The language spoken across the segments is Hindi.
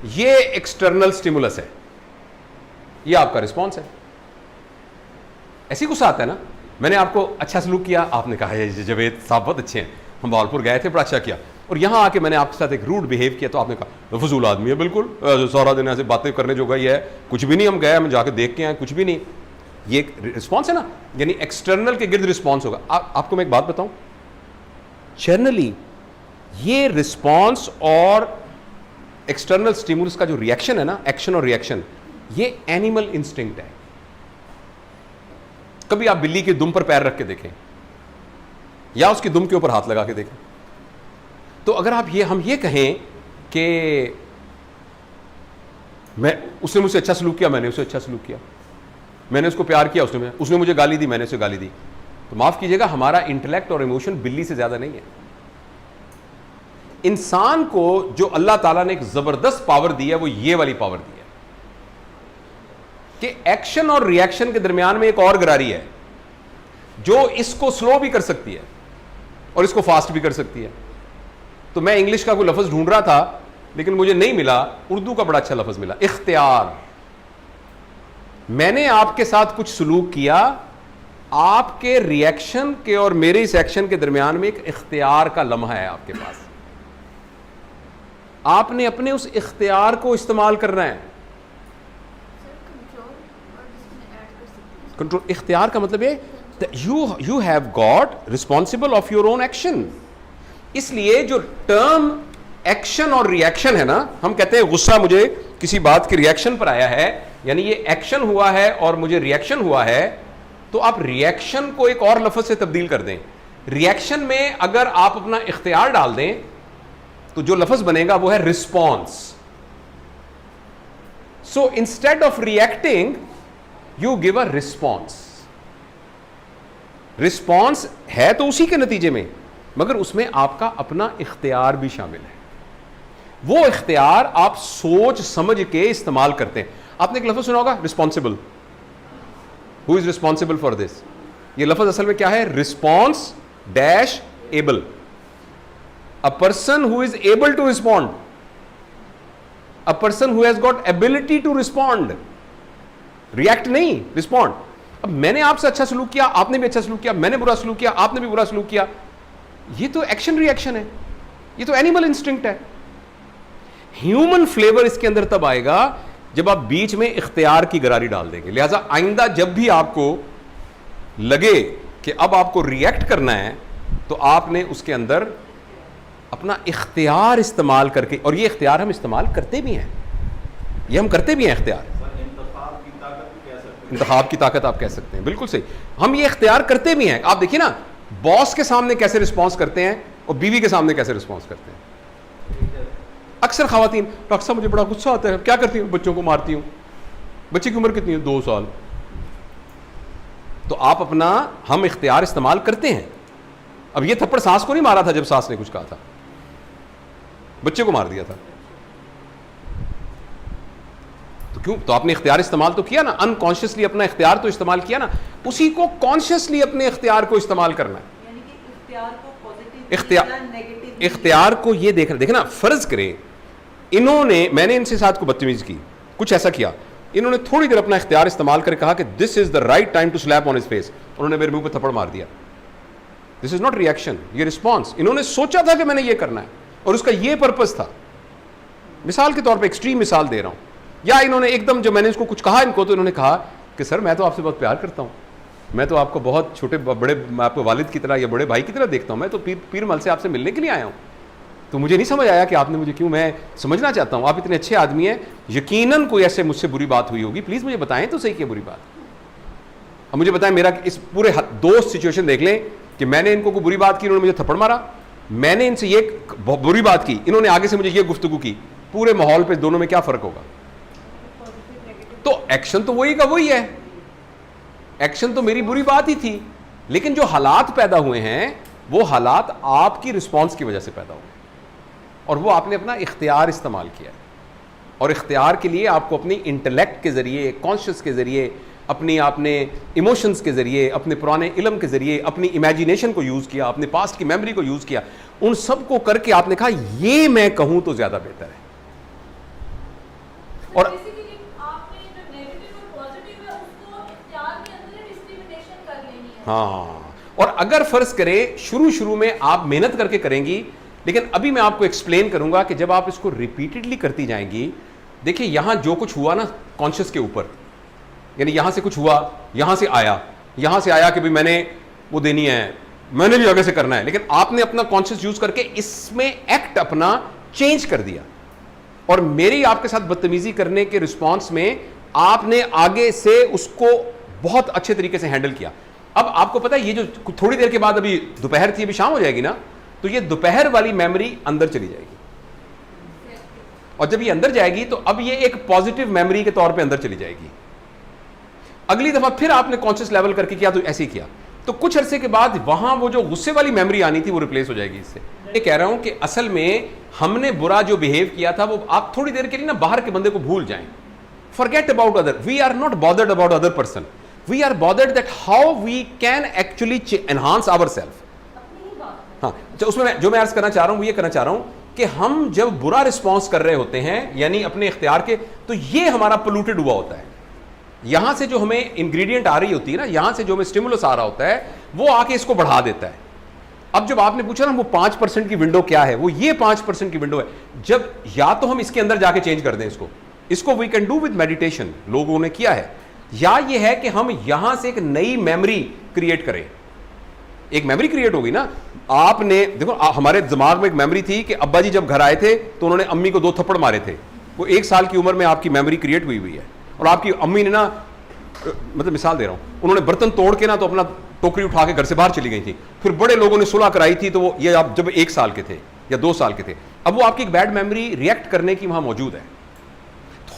ये एक्सटर्नल स्टिमुलस है, ये आपका रिस्पॉन्स है। ऐसी गुस्सा आता है ना, मैंने आपको अच्छा सलूक किया, आपने कहा ये जवेद साहब बहुत अच्छे हैं, हम भावलपुर गए थे, बड़ा अच्छा किया, और यहां आके मैंने आपके साथ एक रूड बिहेव किया, तो आपने कहा फजूल आदमी है, बिल्कुल सारा दिन ऐसे बातें करने जो गई है, कुछ भी नहीं, हम गए, हम जाके देख के आए, कुछ भी नहीं। ये एक रिस्पॉन्स है ना, यानी एक्सटर्नल के गिर्द रिस्पॉन्स होगा। आपको मैं एक बात बताऊं, जनरली ये रिस्पॉन्स और एक्सटर्नल स्टिमुलस का जो रिएक्शन है ना, एक्शन और रिएक्शन, ये एनिमल इंस्टिंक्ट है। कभी आप बिल्ली के दुम पर पैर रख के देखें या उसकी दुम के ऊपर हाथ लगा के देखें, तो अगर आप हम ये कहें कि उसने मुझसे अच्छा सलूक किया, मैंने उसे अच्छा सलूक किया, मैंने उसको प्यार किया, उसने मुझे गाली दी, मैंने उसे गाली दी, तो माफ कीजिएगा, हमारा इंटेलेक्ट और इमोशन बिल्ली से ज्यादा नहीं है। इंसान को जो अल्लाह ताला ने एक जबरदस्त पावर दी है, वो ये वाली पावर दी है कि एक्शन और रिएक्शन के दरमियान में एक और गरारी है जो इसको स्लो भी कर सकती है और इसको फास्ट भी कर सकती है। तो मैं इंग्लिश का कोई लफ्ज ढूंढ रहा था लेकिन मुझे नहीं मिला, उर्दू का बड़ा अच्छा लफ्ज मिला, इख्तियार। मैंने आपके साथ कुछ सलूक किया, आपके रिएक्शन के और मेरे इस एक्शन के दरमियान में एक इख्तियार का लम्हा है आपके पास, आपने अपने उस इख्तियार को इस्तेमाल करना है। कंट्रोल, इख्तियार का मतलब है you have got responsible of your own action. इसलिए जो टर्म एक्शन और रिएक्शन है ना, हम कहते हैं गुस्सा मुझे किसी बात की रिएक्शन पर आया है, यानी ये एक्शन हुआ है और मुझे रिएक्शन हुआ है, तो आप रिएक्शन को एक और लफ्ज से तब्दील कर दें। रिएक्शन में अगर आप अपना इख्तियार डाल दें तो जो लफ्ज बनेगा वो है response. So instead of reacting you give a response. Response है तो उसी के नतीजे में, मगर उसमें आपका अपना इख्तियार भी शामिल है। वो इख्तियार आप सोच समझ के इस्तेमाल करते हैं। आपने एक लफ्ज सुना होगा, responsible. Who is responsible for this? ये लफ्ज असल में क्या है? Response dash able. A person who is able to respond, a person who has got ability to respond. React नहीं, रिस्पॉन्ड। अब मैंने आपसे अच्छा सलूक किया, आपने भी अच्छा सलूक किया, मैंने बुरा सलूक किया, आपने भी बुरा सलूक किया, ये तो एक्शन रिएक्शन है, ये तो एनिमल इंस्टिंक्ट है। ह्यूमन फ्लेवर इसके अंदर तब आएगा जब आप बीच में इख्तियार की गरारी डाल देंगे। लिहाजा आइंदा जब भी आपको लगे कि अब आपको रिएक्ट करना है, तो आपने उसके अंदर अपना इख्तियार इस्तेमाल करके, और ये इख्तियार हम इस्तेमाल करते भी हैं, ये हम करते भी हैं इख्तियार। इंतखाब की ताकत आप कह सकते हैं, बिल्कुल सही, हम ये इख्तियार करते भी हैं। आप देखिए ना, बॉस के सामने कैसे रिस्पॉन्स करते हैं और बीवी के सामने कैसे रिस्पॉन्स करते हैं। अक्सर खवातीन, डॉक्टर साहब मुझे बड़ा गुस्सा आता है, क्या करती हूँ? बच्चों को मारती हूँ। बच्चे की उम्र कितनी है? 2 साल। तो आप अपना हम इख्तियार इस्तेमाल करते हैं। अब ये थप्पड़ सास को नहीं मारा था जब सास ने कुछ कहा था, बच्चे को मार दिया था, तो क्यों? तो आपने इख्तियार इस्तेमाल तो किया ना, अनकॉन्शियसली अपना इख्तियार तो इस्तेमाल किया ना, उसी को कॉन्शियसली अपने इख्तियार को इस्तेमाल करना है। यानी कि इख्तियार को पॉजिटिव इख्तियार को ये देखना, फर्ज करें मैंने इनसे साथ को बदतमीजी की, कुछ ऐसा किया, इन्होंने थोड़ी देर अपना इख्तियार इस्तेमाल करके कहा कि this is the right time to slap on his face, उन्होंने मेरे मुंह पे थप्पड़ मार दिया। दिस इज नॉट रिएक्शन, ये रिस्पॉन्स। इन्होंने सोचा था कि मैंने ये करना है और उसका ये पर्पस था। मिसाल के तौर पर एक्सट्रीम मिसाल दे रहा हूं, या इन्होंने एकदम जब मैंने इसको कुछ कहा इनको, तो इन्होंने कहा कि सर मैं तो आपसे बहुत प्यार करता हूं, मैं तो आपको बहुत छोटे बड़े, मैं आपको वालिद की तरह या बड़े भाई की तरह देखता हूं, मैं तो पीर मल से आपसे मिलने के लिए आया हूं, तो मुझे नहीं समझ आया कि आपने मुझे क्यों, मैं समझना चाहता हूं आप इतने अच्छे आदमी हैं, यकीनन कोई ऐसे मुझसे बुरी बात हुई होगी, प्लीज़ मुझे बताएं तो सही क्या बुरी बात। अब मुझे बताएं, मेरा इस पूरे दोस्त सिचुएशन देख लें कि मैंने इनको कोई बुरी बात की, इन्होंने मुझे थप्पड़ मारा, मैंने इनसे ये बुरी बात की, इन्होंने आगे से मुझे ये गुफ्तगू की, पूरे माहौल पे दोनों में क्या फ़र्क होगा? तो एक्शन तो वही का वही है, एक्शन तो मेरी बुरी बात ही थी, लेकिन जो हालात पैदा हुए हैं वो हालात आपकी रिस्पॉन्स की वजह से पैदा हुए, और वो आपने अपना इख्तियार इस्तेमाल किया है। और इख्तियार के लिए आपको अपनी इंटेलेक्ट के ज़रिए, कॉन्शियस के ज़रिए, अपनी आपने इमोशंस के ज़रिए, अपने पुराने इल्म के ज़रिए, अपनी इमेजिनेशन को यूज़ किया, अपने पास्ट की मेमोरी को यूज़ किया, उन सब को करके आपने कहा ये मैं कहूँ तो ज़्यादा बेहतर है। और बेसिकली आपने जो नेगेटिव और पॉजिटिव है उसको इख्तियार के अंदर ही डिस्क्रिमिनेशन कर लेनी है। हाँ, और अगर फर्ज करें शुरू में आप मेहनत करके करेंगी, लेकिन अभी मैं आपको एक्सप्लेन करूंगा कि जब आप इसको रिपीटेडली करती जाएंगी, देखिए यहां जो कुछ हुआ ना कॉन्शियस के ऊपर, यानी यहां से कुछ हुआ, यहां से आया कि भाई मैंने वो देनी है, मैंने भी आगे से करना है, लेकिन आपने अपना कॉन्शियस यूज करके इसमें एक्ट अपना चेंज कर दिया, और मेरी आपके साथ बदतमीजी करने के रिस्पॉन्स में आपने आगे से उसको बहुत अच्छे तरीके से हैंडल किया। अब आपको पता है ये जो थोड़ी देर के बाद, अभी दोपहर थी, अभी शाम हो जाएगी ना, तो ये दोपहर वाली मेमोरी अंदर चली जाएगी, और जब ये अंदर जाएगी तो अब ये एक पॉजिटिव मेमोरी के तौर पे अंदर चली जाएगी। अगली दफा फिर आपने कॉन्शियस लेवल करके किया तो ऐसे ही किया, तो कुछ अरसे के बाद वहां वो जो गुस्से वाली मेमोरी आनी थी वो रिप्लेस हो जाएगी इससे। ये कह रहा हूं कि असल में हमने बुरा जो बिहेव किया था वो आप थोड़ी देर के लिए ना बाहर के बंदे को भूल जाएं, forget about other, we are not bothered about other person, we are bothered that how we can actually enhance our self. हाँ, उसमें जो मैं अर्ज करना चाह रहा हूं वो ये करना चाह रहा हूं कि हम जब बुरा रिस्पॉन्स कर रहे होते हैं यानी अपने इख्तियार के, तो ये हमारा पोल्यूटेड हुआ होता है, यहां से जो हमें इंग्रेडिएंट आ रही होती है ना, यहां से जो हमें स्टिमुलस आ रहा होता है वो आके इसको बढ़ा देता है। अब जब आपने पूछा ना वो 5% की विंडो क्या है, वो ये 5% की विंडो है, जब या तो हम इसके अंदर जाके चेंज कर दें इसको we can do with meditation, लोगों ने किया है, या ये है कि हम यहां से एक नई मेमोरी क्रिएट करें। एक मेमोरी क्रिएट होगी ना, आपने देखो हमारे दिमाग में एक मेमोरी थी कि अब्बा जी जब घर आए थे तो उन्होंने अम्मी को 2 थप्पड़ मारे थे, वो 1 साल की उम्र में आपकी मेमोरी क्रिएट हुई है, और आपकी अम्मी ने ना, मतलब मिसाल दे रहा हूं, उन्होंने बर्तन तोड़ के ना तो अपना टोकरी उठा के घर से बाहर चली गई थी, फिर बड़े लोगों ने सुलह कराई थी, तो वो ये आप जब 1 साल के थे या 2 साल के थे, अब वो आपकी एक बैड मेमोरी रिएक्ट करने की वहां मौजूद है।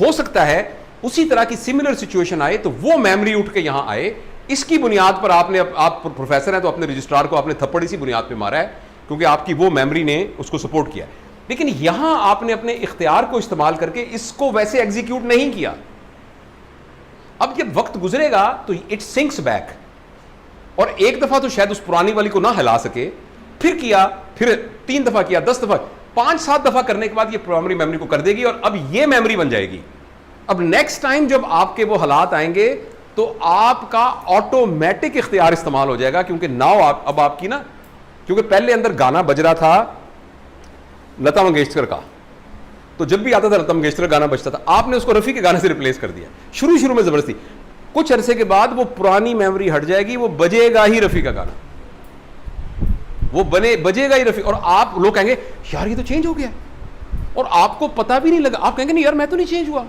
हो सकता है उसी तरह की सिमिलर सिचुएशन आए तो वो मेमोरी उठ के यहां आए, इसकी बुनियाद पर आप प्रोफेसर हैं तो अपने रजिस्ट्रार को आपने थप्पड़ इसी बुनियाद पे मारा है क्योंकि आपकी वो मेमोरी ने उसको सपोर्ट किया, लेकिन यहां आपने अपने इख्तियार को इस्तेमाल करके इसको वैसे एग्जीक्यूट नहीं किया। अब जब वक्त गुजरेगा तो इट सिंक्स बैक, और एक दफा तो शायद उस पुरानी वाली को ना हिला सके, फिर किया, फिर 3 दफा किया, 10 दफा, 5-7 दफा करने के बाद ये प्राइमरी मेमोरी को कर देगी और अब ये मेमोरी बन जाएगी। अब नेक्स्ट टाइम जब आपके वो हालात आएंगे तो आपका ऑटोमेटिक इख्तियार इस्तेमाल हो जाएगा, क्योंकि नाउ अब आपकी ना, क्योंकि पहले अंदर गाना बज रहा था लता मंगेशकर का, तो जब भी आता था लता मंगेशकर गाना बजता था, आपने उसको रफ़ी के गाने से रिप्लेस कर दिया शुरू में ज़बरदस्ती, कुछ अरसे के बाद वो पुरानी मेमोरी हट जाएगी, वो बजेगा ही रफ़ी का गाना, वो बजेगा ही रफ़ी, और आप लोग कहेंगे यार ये तो चेंज हो गया, और आपको पता भी नहीं लगा, आप कहेंगे नहीं यार मैं तो नहीं चेंज हुआ,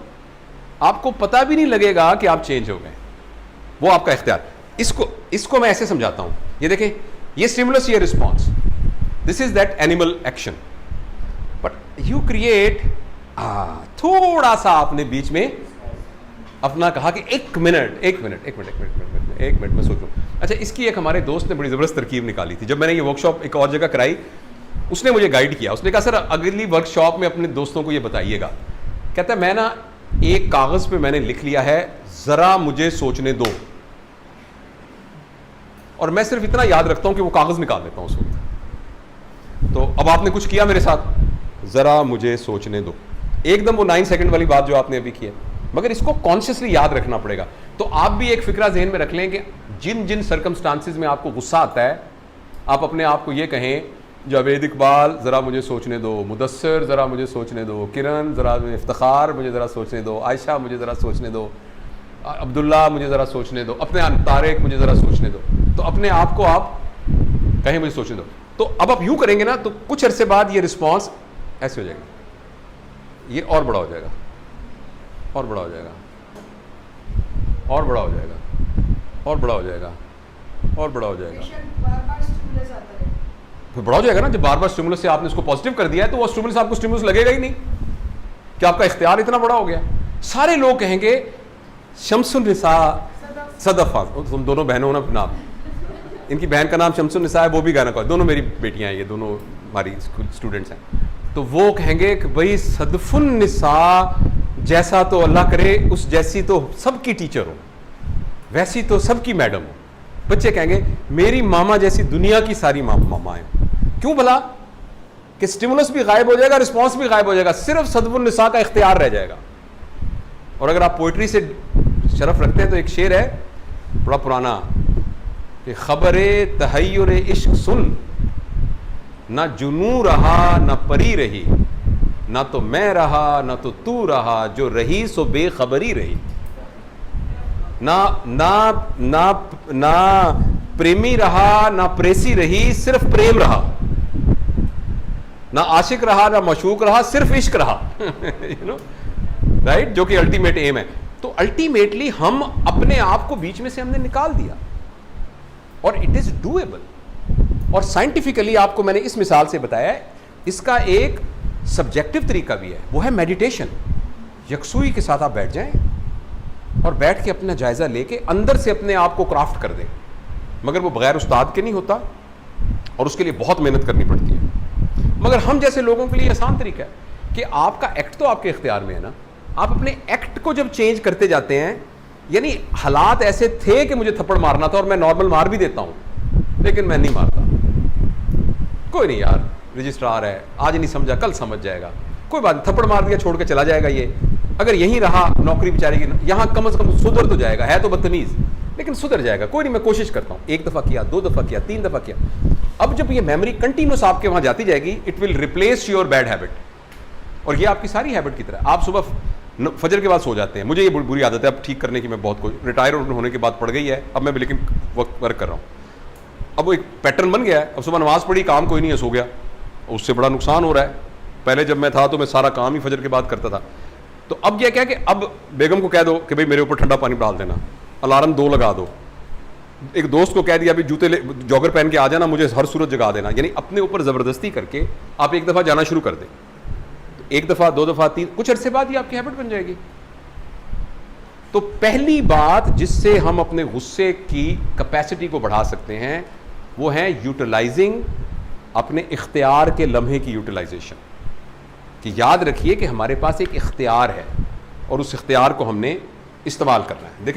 आपको पता भी नहीं लगेगा कि आप चेंज हो गए, वो आपका इख्तियार। इसको मैं ऐसे समझाता हूं, ये देखें, ये स्टिमुलस, ये response, this is that animal action, but you create, थोड़ा सा आपने बीच में अपना कहा कि एक मिनट मैं सोचूं। अच्छा, इसकी एक हमारे दोस्त ने बड़ी ज़बरदस्त तरकीब निकाली थी, जब मैंने ये वर्कशॉप एक और जगह कराई, उसने मुझे गाइड किया, उसने कहा सर अगली वर्कशॉप में अपने दोस्तों को ये बताइएगा, कहता है मैं ना एक कागज पे मैंने लिख लिया है जरा मुझे सोचने दो, और मैं सिर्फ इतना याद रखता हूं कि वो कागज निकाल लेता हूं उस वक्त। तो अब आपने कुछ किया मेरे साथ, जरा मुझे सोचने दो, एकदम वो 9 सेकंड वाली बात जो आपने अभी की है, मगर इसको कॉन्शियसली याद रखना पड़ेगा। तो आप भी एक फिक्रा जहन में रख लें कि जिन जिन सर्कमस्टांसिस में आपको गुस्सा आता है, आप अपने आप को ये कहें जावेद इकबाल ज़रा मुझे सोचने दो, मुदस्सिर ज़रा मुझे सोचने दो, किरण ज़रा, इफ्तिखार मुझे ज़रा सोचने दो, आयशा मुझे ज़रा सोचने दो, अब्दुल्ला मुझे ज़रा सोचने दो, अपने तारिक मुझे ज़रा सोचने दो। तो अपने आप को आप कहें मुझे सोचने दो, तो अब आप यूँ करेंगे ना तो कुछ अरसे बाद ये रिस्पॉन्स ऐसे हो जाएगा, ये और बड़ा हो जाएगा, और बड़ा हो जाएगा, और बड़ा हो जाएगा, और बड़ा हो जाएगा, और बड़ा हो जाएगा, फिर बड़ा हो जाएगा ना। जब बार बार स्टिमुलस से आपने इसको पॉजिटिव कर दिया है तो वो स्टिमुलस आपको स्टिमुलस लगेगा ही नहीं कि आपका इख्तियार इतना बड़ा हो गया। सारे लोग कहेंगे शम्सुन्निसा सदफ़ा, तुम दोनों बहनों ना नाम, इनकी बहन का नाम शम्सुन्निसा है, वो भी गाना का, दोनों मेरी बेटियां हैं, ये दोनों हमारी स्टूडेंट्स हैं, तो वो कहेंगे कि भाई सदफुन्निसा जैसा तो अल्लाह करे उस जैसी तो सबकी टीचर हो, वैसी तो सबकी मैडम हो। बच्चे कहेंगे मेरी मामा जैसी दुनिया की सारी मामाएं। क्यों भला? कि स्टिमुलस भी गायब हो जाएगा, रिस्पॉन्स भी गायब हो जाएगा, सिर्फ सदफुन्निसा का इख्तियार रह जाएगा। और अगर आप पोइट्री से शरफ रखते हैं तो एक शेर है बड़ा पुराना कि खबरे तहय्युर इश्क सुन, ना जुनू रहा ना परी रही, ना तो मैं रहा ना तो तू रहा, जो रही सो बेखबरी रही। ना ना ना ना प्रेमी रहा ना प्रेसी रही, सिर्फ प्रेम रहा। ना आशिक रहा ना मशूक रहा, सिर्फ इश्क रहा। यू नो, राइट, जो कि अल्टीमेट एम है। तो अल्टीमेटली हम अपने आप को बीच में से हमने निकाल दिया, और इट इज डूएबल। और साइंटिफिकली आपको मैंने इस मिसाल से बताया है, इसका एक सब्जेक्टिव तरीका भी है, वो है मेडिटेशन। यकसुई के साथ आप बैठ जाएं और बैठ के अपना जायजा लेके अंदर से अपने आप को क्राफ्ट कर दें, मगर वो बगैर उस्ताद के नहीं होता और उसके लिए बहुत मेहनत करनी पड़ती है। मगर हम जैसे लोगों के लिए आसान तरीका है कि आपका एक्ट तो आपके इख्तियार में है ना, आप अपने एक्ट को जब चेंज करते जाते हैं, यानी हालात ऐसे थे कि मुझे थप्पड़ मारना था और मैं नॉर्मल मार भी देता हूं, लेकिन मैं नहीं मारता। कोई नहीं यार, रजिस्ट्रार है, आज नहीं समझा कल समझ जाएगा, कोई बात नहीं, थप्पड़ मार दिया छोड़ के चला जाएगा। ये अगर यहीं रहा नौकरी बेचारी की, यहां कम से कम सुधर तो जाएगा, है तो बदतमीज लेकिन सुधर जाएगा। कोई नहीं, मैं कोशिश करता हूं, एक दफा किया, 2 दफा किया, 3 दफा किया। अब जब ये मेमोरी कंटिन्यूस आपके वहां जाती जाएगी, it will replace your bad habit, और ये आपकी सारी हैबिट की तरह। आप सुबह फजर के बाद सो जाते हैं, मुझे ये बुरी आदत है, अब ठीक करने की मैं बहुत कोशिश, रिटायर होने के बाद पड़ गई है, अब मैं लेकिन वर्क कर रहा हूँ। अब वो एक पैटर्न बन गया है, अब सुबह नमाज पढ़ी, काम कोई नहीं है, सो गया, उससे बड़ा नुकसान हो रहा है। पहले जब मैं था तो मैं सारा काम ही फजर के बाद करता था। तो अब यह क्या कि अब बेगम को कह दो कि भाई मेरे ऊपर ठंडा पानी डाल देना, अलार्म 2 लगा दो, एक दोस्त को कह दिया अभी जूते जॉगर पहन के आ जाना, मुझे हर सूरत जगा देना, यानी अपने ऊपर ज़बरदस्ती करके आप एक दफ़ा जाना शुरू कर दें, एक दफ़ा, 2 दफ़ा, 3, कुछ अरसे बाद ही आपकी हैबिट बन जाएगी। तो पहली बात जिससे हम अपने गुस्से की कैपेसिटी को बढ़ा सकते हैं वो है यूटिलाइजिंग, अपने इख्तियार के लम्हे की यूटिलाइजेशन। कि याद रखिए कि हमारे पास एक इख्तियार है और उस इख्तियार को हमने इस्तेमाल करना है। देखिए